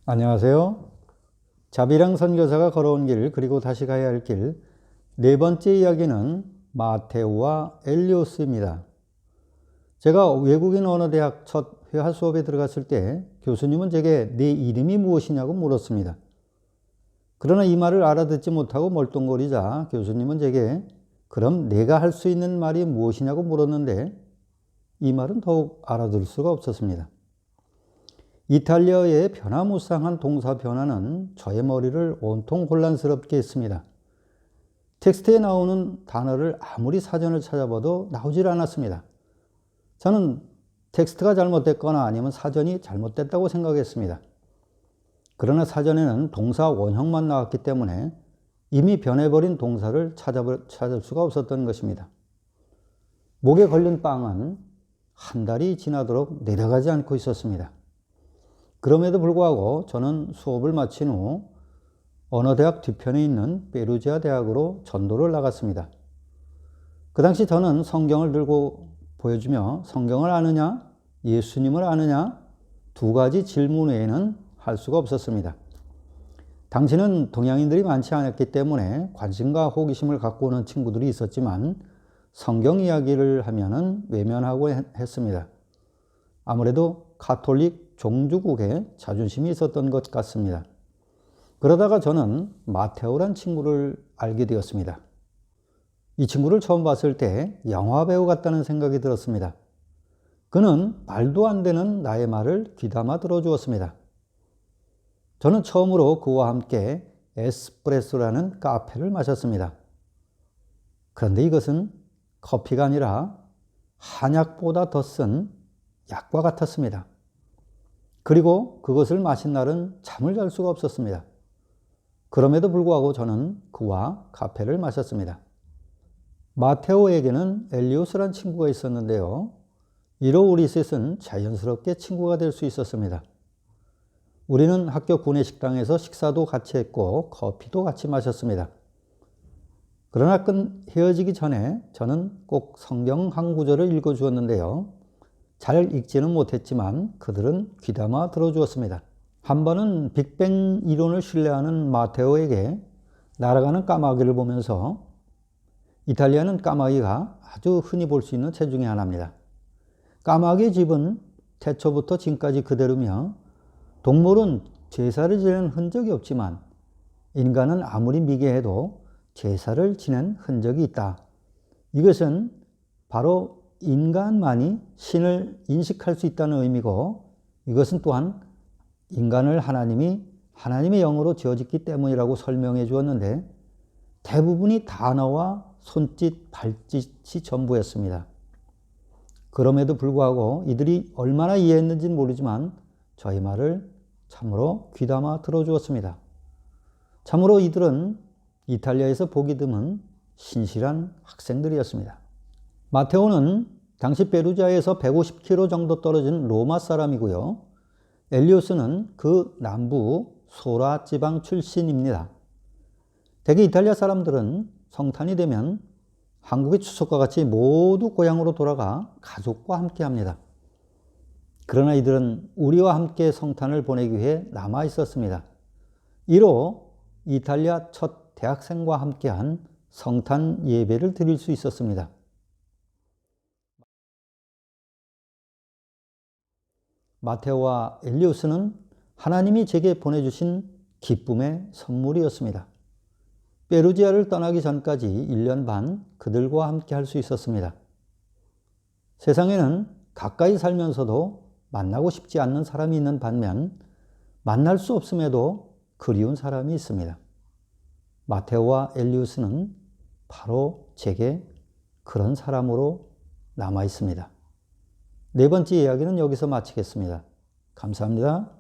안녕하세요. 자비랑 선교사가 걸어온 길 그리고 다시 가야 할 길 네 번째 이야기는 마테오와 엘리오스입니다. 제가 외국인 언어대학 첫 회화 수업에 들어갔을 때 교수님은 제게 내 이름이 무엇이냐고 물었습니다. 그러나 이 말을 알아듣지 못하고 멀뚱거리자 교수님은 제게 그럼 내가 할 수 있는 말이 무엇이냐고 물었는데 이 말은 더욱 알아들을 수가 없었습니다. 이탈리아의 변화무쌍한 동사 변화는 저의 머리를 온통 혼란스럽게 했습니다. 텍스트에 나오는 단어를 아무리 사전을 찾아봐도 나오질 않았습니다. 저는 텍스트가 잘못됐거나 아니면 사전이 잘못됐다고 생각했습니다. 그러나 사전에는 동사 원형만 나왔기 때문에 이미 변해버린 동사를 찾을 수가 없었던 것입니다. 목에 걸린 빵은 한 달이 지나도록 내려가지 않고 있었습니다. 그럼에도 불구하고 저는 수업을 마친 후 언어대학 뒤편에 있는 페루지아 대학으로 전도를 나갔습니다. 그 당시 저는 성경을 들고 보여주며 성경을 아느냐, 예수님을 아느냐 두 가지 질문 외에는 할 수가 없었습니다. 당시는 동양인들이 많지 않았기 때문에 관심과 호기심을 갖고 오는 친구들이 있었지만 성경 이야기를 하면은 외면하고 했습니다. 아무래도 가톨릭 종주국에 자존심이 있었던 것 같습니다. 그러다가 저는 마테오란 친구를 알게 되었습니다. 이 친구를 처음 봤을 때 영화 배우 같다는 생각이 들었습니다. 그는 말도 안 되는 나의 말을 귀담아 들어주었습니다. 저는 처음으로 그와 함께 에스프레소라는 카페를 마셨습니다. 그런데 이것은 커피가 아니라 한약보다 더 쓴 약과 같았습니다. 그리고 그것을 마신 날은 잠을 잘 수가 없었습니다. 그럼에도 불구하고 저는 그와 카페를 마셨습니다. 마테오에게는 엘리오스란 친구가 있었는데요. 이로 우리 셋은 자연스럽게 친구가 될 수 있었습니다. 우리는 학교 구내식당에서 식사도 같이 했고 커피도 같이 마셨습니다. 그러나 헤어지기 전에 저는 꼭 성경 한 구절을 읽어주었는데요. 잘 읽지는 못했지만 그들은 귀담아 들어주었습니다. 한 번은 빅뱅 이론을 신뢰하는 마테오에게 날아가는 까마귀를 보면서 이탈리아는 까마귀가 아주 흔히 볼 수 있는 새 중에 하나입니다. 까마귀의 집은 태초부터 지금까지 그대로며 동물은 제사를 지내는 흔적이 없지만 인간은 아무리 미개해도 제사를 지낸 흔적이 있다. 이것은 바로 인간만이 신을 인식할 수 있다는 의미고 이것은 또한 인간을 하나님의 영으로 지어졌기 때문이라고 설명해 주었는데 대부분이 단어와 손짓, 발짓이 전부였습니다. 그럼에도 불구하고 이들이 얼마나 이해했는지는 모르지만 저희 말을 참으로 귀담아 들어주었습니다. 참으로 이들은 이탈리아에서 보기 드문 신실한 학생들이었습니다. 마테오는 당시 페루지아에서 150km 정도 떨어진 로마 사람이고요. 엘리오스는 그 남부 소라 지방 출신입니다. 대개 이탈리아 사람들은 성탄이 되면 한국의 추석과 같이 모두 고향으로 돌아가 가족과 함께 합니다. 그러나 이들은 우리와 함께 성탄을 보내기 위해 남아 있었습니다. 이로 이탈리아 첫 대학생과 함께한 성탄 예배를 드릴 수 있었습니다. 마테오와 엘리오스는 하나님이 제게 보내주신 기쁨의 선물이었습니다. 페루지아를 떠나기 전까지 1년 반 그들과 함께 할 수 있었습니다. 세상에는 가까이 살면서도 만나고 싶지 않는 사람이 있는 반면 만날 수 없음에도 그리운 사람이 있습니다. 마테오와 엘리우스는 바로 제게 그런 사람으로 남아 있습니다. 네 번째 이야기는 여기서 마치겠습니다. 감사합니다.